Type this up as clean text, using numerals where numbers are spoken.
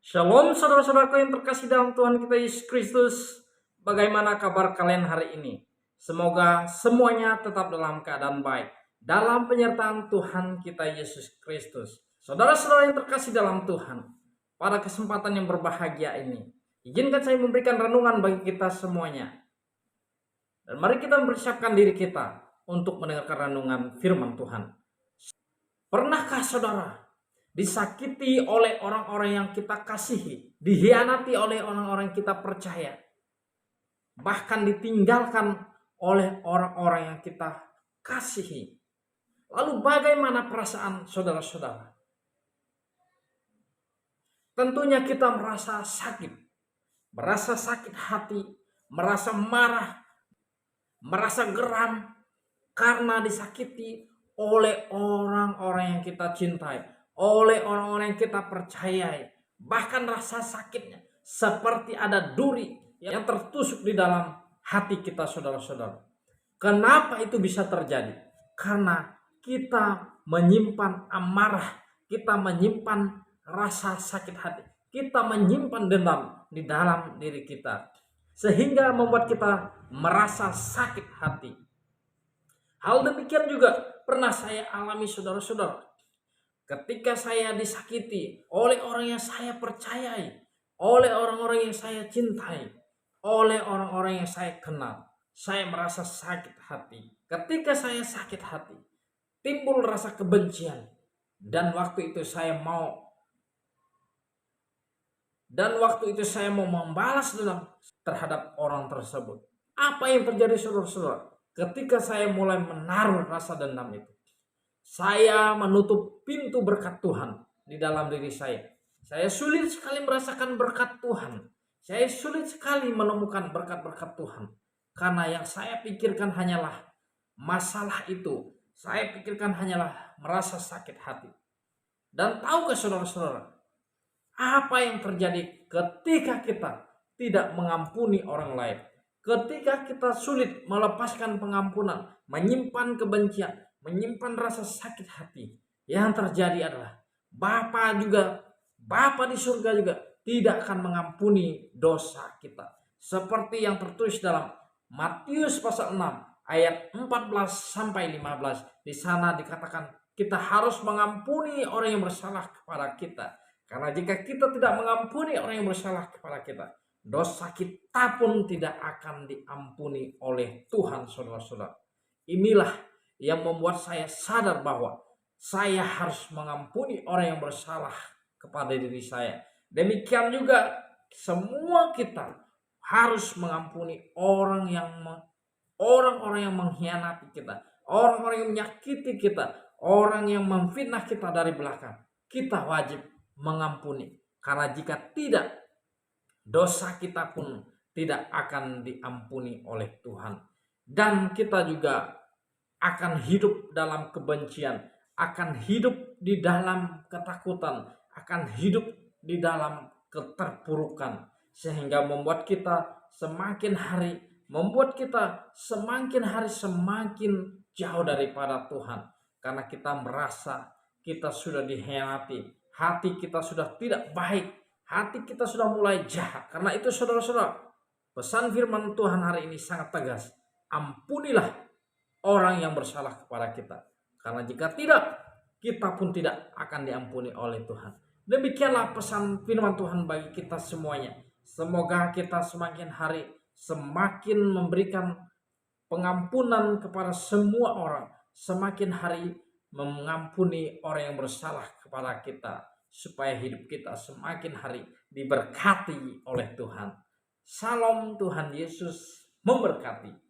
Shalom saudara-saudaraku yang terkasih dalam Tuhan kita Yesus Kristus. Bagaimana kabar kalian hari ini? Semoga semuanya tetap dalam keadaan baik dalam penyertaan Tuhan kita Yesus Kristus. Saudara-saudara yang terkasih dalam Tuhan, pada kesempatan yang berbahagia ini, izinkan saya memberikan renungan bagi kita semuanya. Dan mari kita mempersiapkan diri kita untuk mendengarkan renungan firman Tuhan. Pernahkah saudara disakiti oleh orang-orang yang kita kasihi, dihianati oleh orang-orang yang kita percaya, bahkan ditinggalkan oleh orang-orang yang kita kasihi? Lalu bagaimana perasaan saudara-saudara? Tentunya kita merasa sakit hati, merasa marah, merasa geram karena disakiti oleh orang-orang yang kita cintai, oleh orang-orang yang kita percayai. Bahkan rasa sakitnya seperti ada duri yang tertusuk di dalam hati kita, saudara-saudara. Kenapa itu bisa terjadi? Karena kita menyimpan amarah, kita menyimpan rasa sakit hati, kita menyimpan dendam di dalam diri kita, sehingga membuat kita merasa sakit hati. Hal demikian juga pernah saya alami, saudara-saudara. Ketika saya disakiti oleh orang yang saya percayai, oleh orang-orang yang saya cintai, oleh orang-orang yang saya kenal, saya merasa sakit hati. Ketika saya sakit hati, timbul rasa kebencian. Dan waktu itu saya mau membalas dendam terhadap orang tersebut. Apa yang terjadi, saudara-saudara? Ketika saya mulai menaruh rasa dendam itu, saya menutup pintu berkat Tuhan di dalam diri saya. Saya sulit sekali merasakan berkat Tuhan. Saya sulit sekali menemukan berkat-berkat Tuhan. Karena yang saya pikirkan hanyalah masalah itu. Saya pikirkan hanyalah merasa sakit hati. Dan tahukah saudara-saudara, apa yang terjadi ketika kita tidak mengampuni orang lain? Ketika kita sulit melepaskan pengampunan, menyimpan kebencian, menyimpan rasa sakit hati, yang terjadi adalah Bapa di surga juga tidak akan mengampuni dosa kita. Seperti yang tertulis dalam Matius pasal 6 ayat 14 sampai 15. Di sana dikatakan kita harus mengampuni orang yang bersalah kepada kita. Karena jika kita tidak mengampuni orang yang bersalah kepada kita, dosa kita pun tidak akan diampuni oleh Tuhan, saudara-saudara. Inilah yang membuat saya sadar bahwa saya harus mengampuni orang yang bersalah kepada diri saya. Demikian juga semua kita harus mengampuni orang-orang yang mengkhianati kita, orang-orang yang menyakiti kita, orang yang memfitnah kita dari belakang. Kita wajib mengampuni, karena jika tidak, dosa kita pun tidak akan diampuni oleh Tuhan. Dan kita juga akan hidup dalam kebencian, akan hidup di dalam ketakutan, akan hidup di dalam keterpurukan, sehingga membuat kita semakin hari semakin jauh daripada Tuhan. Karena kita merasa kita sudah dikhianati, hati kita sudah tidak baik, hati kita sudah mulai jahat. Karena itu saudara-saudara, pesan firman Tuhan hari ini sangat tegas. Ampunilah orang yang bersalah kepada kita. Karena jika tidak, kita pun tidak akan diampuni oleh Tuhan. Demikianlah pesan firman Tuhan bagi kita semuanya. Semoga kita semakin hari semakin memberikan pengampunan kepada semua orang. Semakin hari mengampuni orang yang bersalah kepada kita, supaya hidup kita semakin hari diberkati oleh Tuhan. Salam, Tuhan Yesus memberkati.